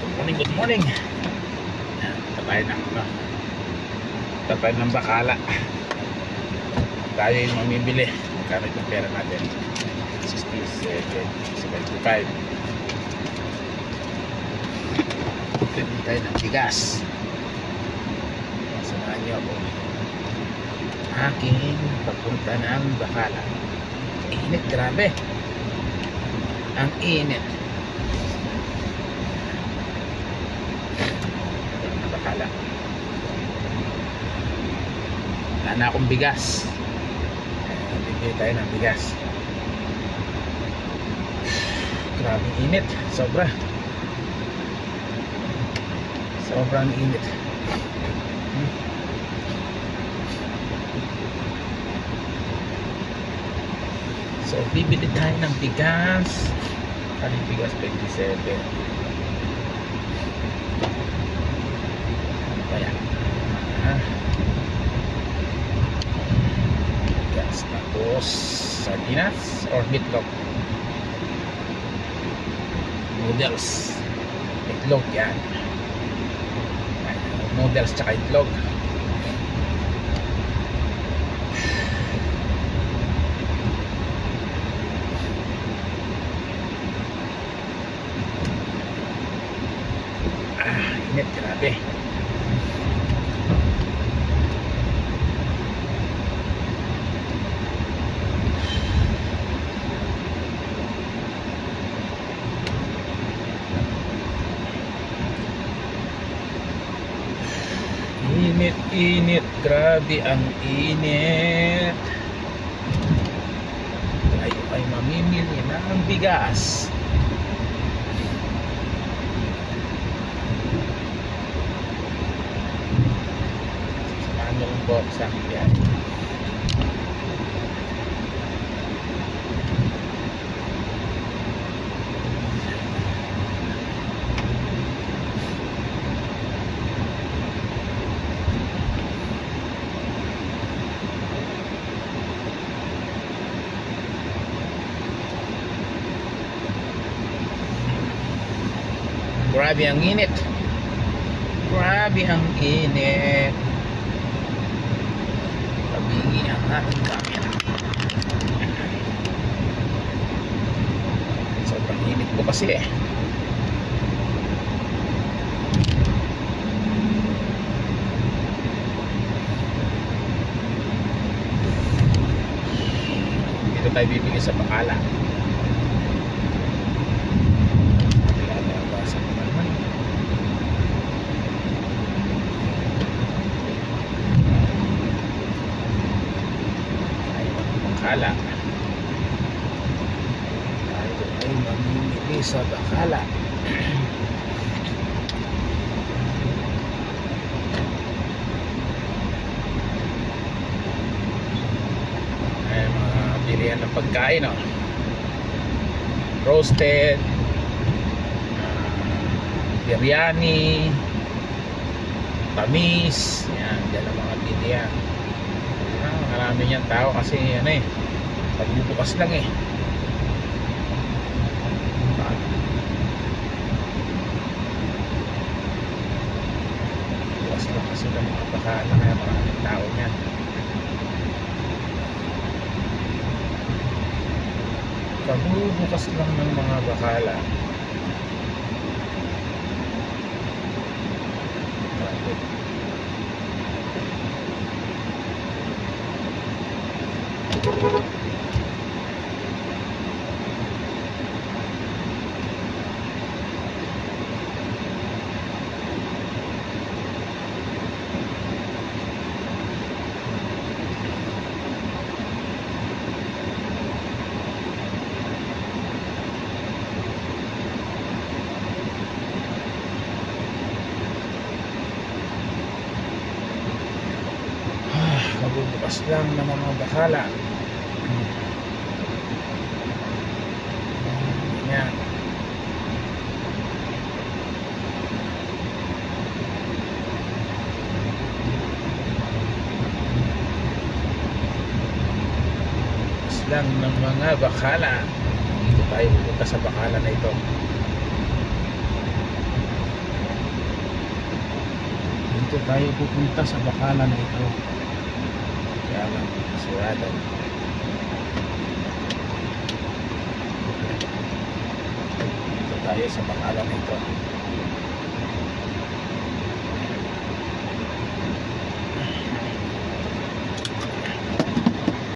Good morning. Tayo ng bakala. Tayo yung mamimili. Magkano yung pera natin? 67, 75. Pili tayo ng bigas. Samahan niyo ako. Aking papunta ng bakala. Init, grabe. Ang init. Bakala. Wala na akong bigas. Bibili tayo ng bigas. Grabe init. Sobrang init. So bibili tayo ng bigas. Kaling bigas 27. Kaya bigas, tapos sardinas or meatloaf, noodles, itlog yan, noodles tsaka itlog. Init, grabe. Init, grabe ang init. Tayo ay mamimili ng bigas. Samahan mo ang box ang bigas. Grabe ang init. Grabe ang init. Tabingi ang ating camera. Sobrang init po kasi eh. Dito tayo bibili sa bakala. Bakala. Tayo ay mamimili sa bakala. Ay, mga bilihan ng pagkain, oh. Roasted, biryani, tamis, yan, dyan ang mga bilihan. Marami niyang tao kasi ano eh, pagbubukas lang eh. Bukas lang kasi ng mga bakala, kaya maraming tao niyan. Pagbubukas lang ng mga bakala. Magbubukas lang ng mga bakala. Yan. Bukas lang ng mga bakala. Dito tayo pupunta sa bakala na ito. tayo pupunta sa bakalan na ito. Kaya lang, surado. Dito tayo sa bakalan na ito.